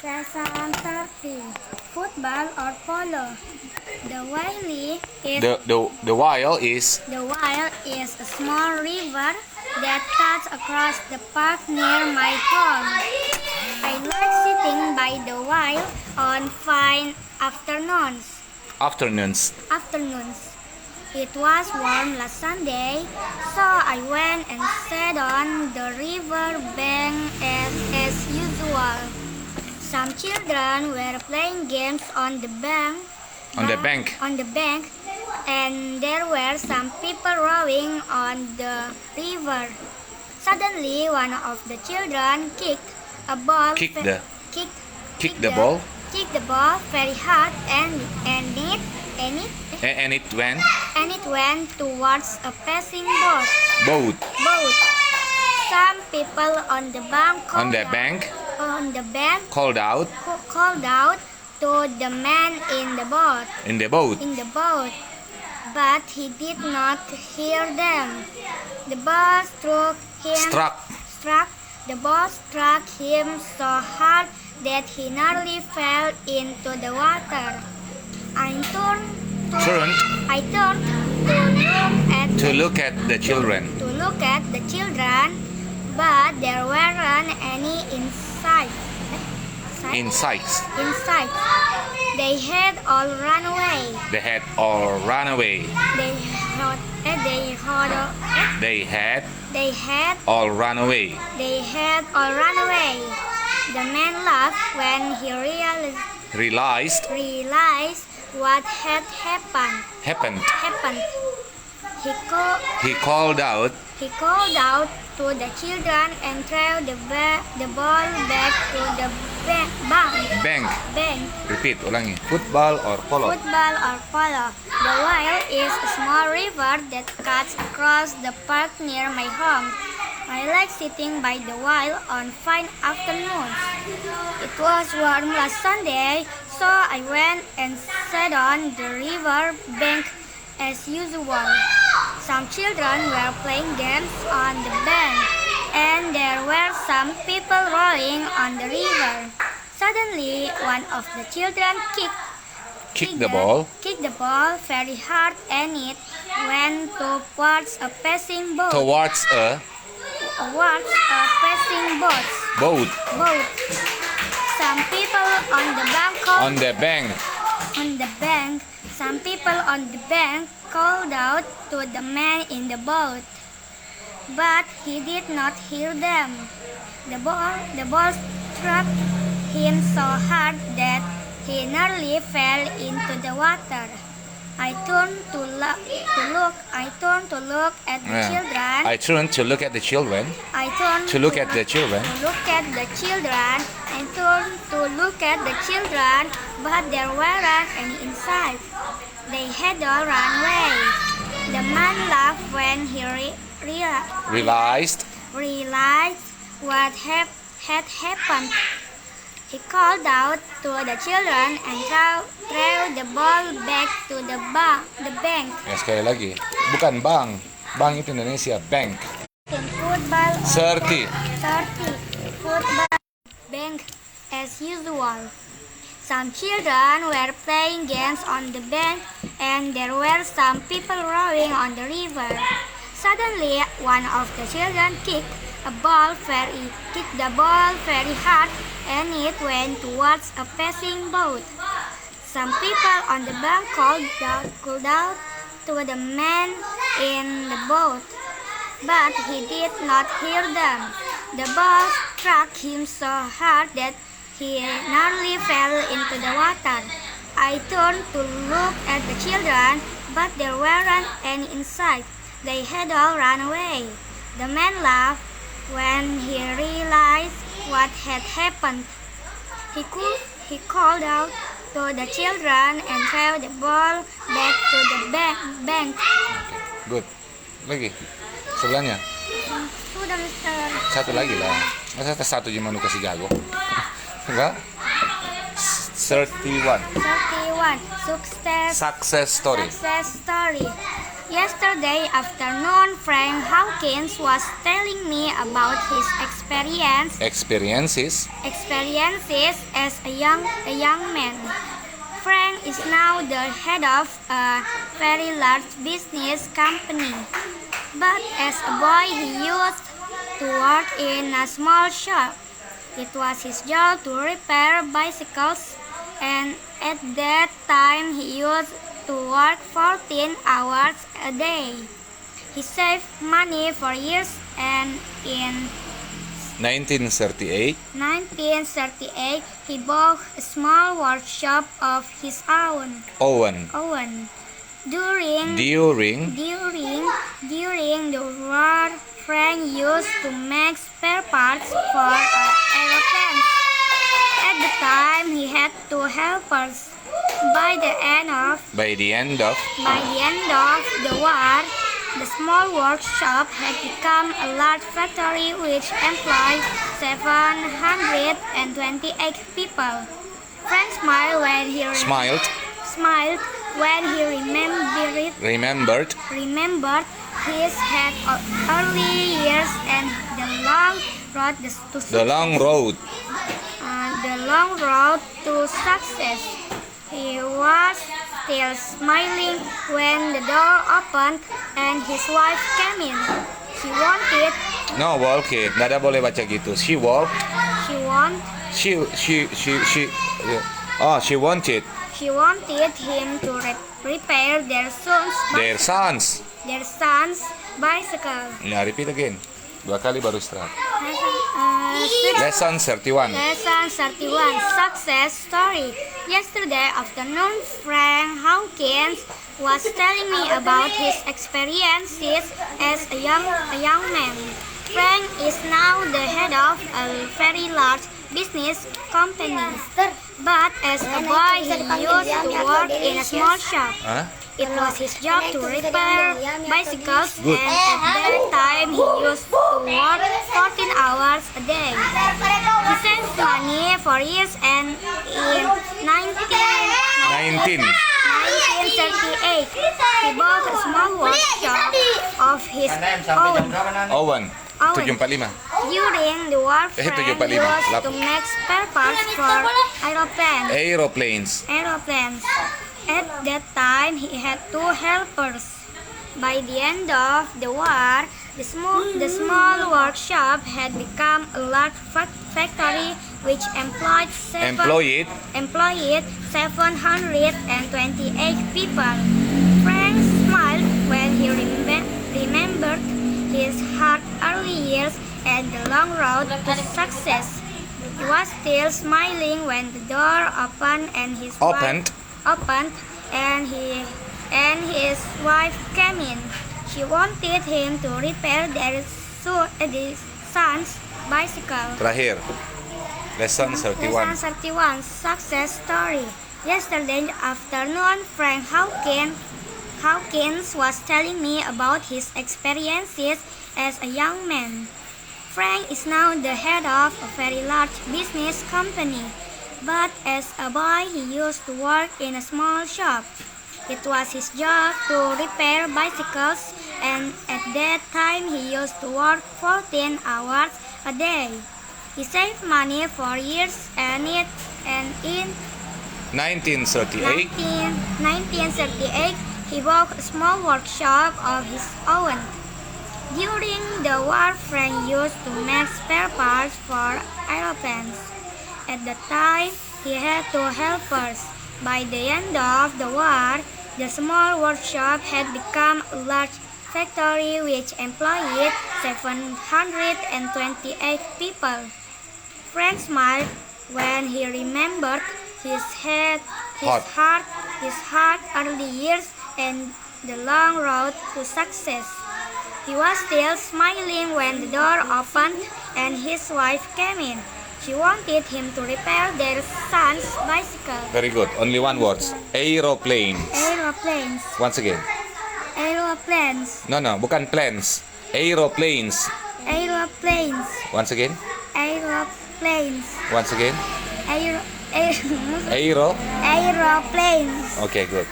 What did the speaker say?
Lesson 30. Football or polo. The Wyle is The Wyle is a small river that cuts across the park near my home. I like sitting by the Wyle on fine afternoons. It was warm last Sunday, so I went and sat on the river bank as usual. Some children were playing games on the bank, and there were some people rowing on the river. Suddenly, one of the children kicked a ball. kick the ball, Kicked the ball very hard, and it went towards a passing boat. Some people on the bank called out to the man in the boat, but he did not hear them. The ball struck him so hard that he nearly fell into the water. I turned to look at the children, but there weren't any inside. They had all run away. They had all run away. The man laughed when he realized what had happened. He called out to the children and threw the ball back to the bank. Repeat, ulangi. Football or polo? The Wyle is a small river that cuts across the park near my home. I like sitting by the Wyle on fine afternoons. It was warm last Sunday, so I went and sat on the river bank as usual. Some children were playing games on the bank, and there were some people rowing on the river. Suddenly, one of the children kicked the ball very hard, and it went towards a passing boat. Some people on the bank called out to the man in the boat, but he did not hear them. The ball struck him so hard that he nearly fell into the water. I turned to look at the children, but there weren't any inside. They had all run away. The man laughed when he realized what had happened. He called out to the children and threw the ball back to the bank. Ya, sekali lagi. Bukan bank. Bank itu Indonesia, bank. In football 30. Football bank as usual. Some children were playing games on the bank, and there were some people rowing on the river. Suddenly, one of the children kicked the ball very hard, and it went towards a passing boat. Some people on the bank called out to the man in the boat, but he did not hear them. The ball struck him so hard that he nearly fell into the water. I turned to look at the children, but there weren't any inside. They had all run away. The man laughed when he realized what had happened. He called out to the children and threw the ball back to the bank. Good. Lagi. Sebelahnya. Sudah, Mister. Satu lagi lah. Masa satu cuma nu kasih jago. Enggak? 31. Success story. Yesterday afternoon, Frank Hawkins was telling me about his Experiences. experiences as a young man. Frank is now the head of a very large business company. But as a boy, he used to work in a small shop. It was his job to repair bicycles, and at that time he used to work 14 hours a day. He saved money for years, and in 1938. 1938 he bought a small workshop of his own. Owen. During During the war, Frank used to make spare parts for aeroplanes. At the time, he had two helpers. By the end of the war, the small workshop had become a large factory which employed 728 people. Frank smiled when he remembered his early years and the long road to success. He was still smiling when the door opened and his wife came in. She wanted No, okay. Nggak ada boleh baca gitu. She wanted him to repair their son's bicycle. Nah, repeat again. 2 kali baru start. Lesson 31. Lesson 31. Success story. Yesterday afternoon, Frank Hawkins was telling me about his experiences as a young man. Frank is now the head of a very large business company. But as a boy, he used to work in a small shop. Hah? It was his job to repair bicycles, Good. and at that time he used to work 14 hours a day. He saved money for years, and in 1938 he bought a small workshop of his own. Owen. 745. During the war, Frank 745. used to make spare parts for Aeroplanes. At that time, he had two helpers. By the end of the war, the small workshop had become a large factory which employed 728 people. Frank smiled when he remembered his early years and the long road to success. He was still smiling when the door opened and his wife came in. She wanted him to repair their son's bicycle. Terakhir. Lesson 31. Lesson 31. Success story. Yesterday afternoon, Frank Hawkins was telling me about his experiences as a young man. Frank is now the head of a very large business company. But as a boy, he used to work in a small shop. It was his job to repair bicycles, and at that time he used to work 14 hours a day. He saved money for years, and in 1938. 1938 he bought a small workshop of his own. During the war, Frank used to make spare parts for aeroplanes. At the time, he had two helpers. By the end of the war, the small workshop had become a large factory which employed 728 people. Frank smiled when he remembered his early years and the long road to success. He was still smiling when the door opened and his wife came in. She wanted him to repair their son's bicycle. Very good. Only one word. Aeroplanes. Once again. Aeroplanes. No, bukan planes. Aeroplanes. Once again. Aeroplanes. Once again. Aeroplanes. Okay, good.